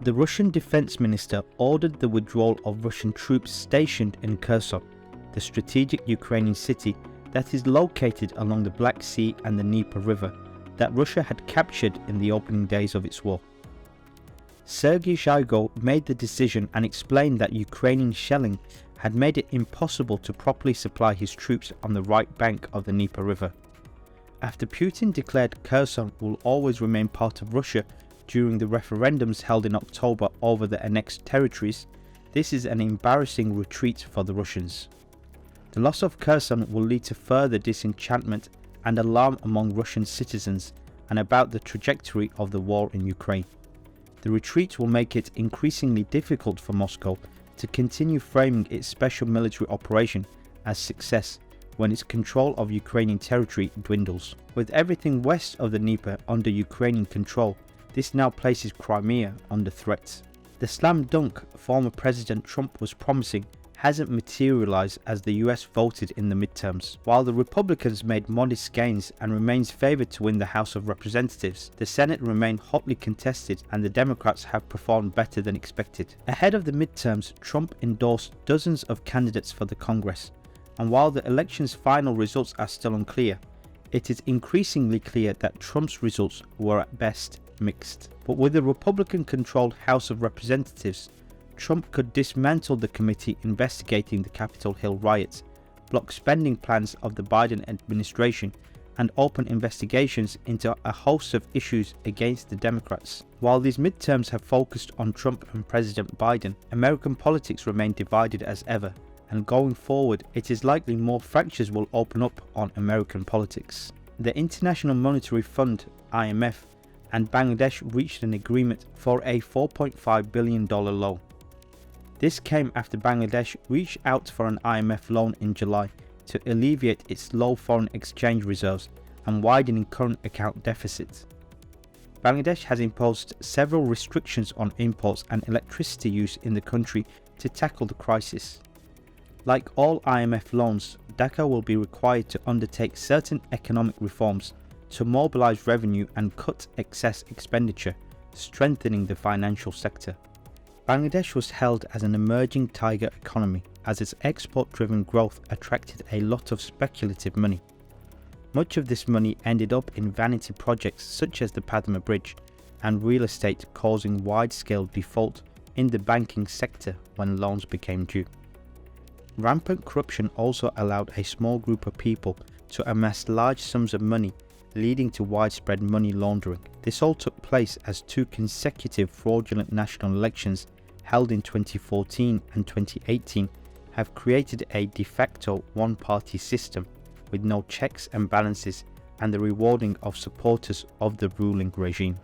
The Russian defense minister ordered the withdrawal of Russian troops stationed in Kherson, the strategic Ukrainian city that is located along the Black Sea and the Dnieper River that Russia had captured in the opening days of its war. Sergei Shoigu made the decision and explained that Ukrainian shelling had made it impossible to properly supply his troops on the right bank of the Dnieper River. After Putin declared Kherson will always remain part of Russia during the referendums held in October over the annexed territories, this is an embarrassing retreat for the Russians. The loss of Kherson will lead to further disenchantment and alarm among Russian citizens and about the trajectory of the war in Ukraine. The retreat will make it increasingly difficult for Moscow to continue framing its special military operation as success when its control of Ukrainian territory dwindles. With everything west of the Dnieper under Ukrainian control, this now places Crimea under threat. The slam dunk former President Trump was promising hasn't materialized as the US voted in the midterms. While the Republicans made modest gains and remains favored to win the House of Representatives, the Senate remained hotly contested and the Democrats have performed better than expected. Ahead of the midterms, Trump endorsed dozens of candidates for the Congress, and while the election's final results are still unclear, it is increasingly clear that Trump's results were at best mixed. But with the Republican-controlled House of Representatives, Trump could dismantle the committee investigating the Capitol Hill riots, block spending plans of the Biden administration, and open investigations into a host of issues against the Democrats. While these midterms have focused on Trump and President Biden, American politics remain divided as ever, and going forward it is likely more fractures will open up on American politics. The International Monetary Fund, IMF, and Bangladesh reached an agreement for a $4.5 billion loan. This came after Bangladesh reached out for an IMF loan in July to alleviate its low foreign exchange reserves and widening current account deficits. Bangladesh has imposed several restrictions on imports and electricity use in the country to tackle the crisis. Like all IMF loans, Dhaka will be required to undertake certain economic reforms to mobilize revenue and cut excess expenditure, strengthening the financial sector. Bangladesh was hailed as an emerging tiger economy as its export-driven growth attracted a lot of speculative money. Much of this money ended up in vanity projects such as the Padma Bridge and real estate, causing wide-scale default in the banking sector when loans became due. Rampant corruption also allowed a small group of people to amass large sums of money, leading to widespread money laundering. This all took place as two consecutive fraudulent national elections held in 2014 and 2018 have created a de facto one-party system with no checks and balances and the rewarding of supporters of the ruling regime.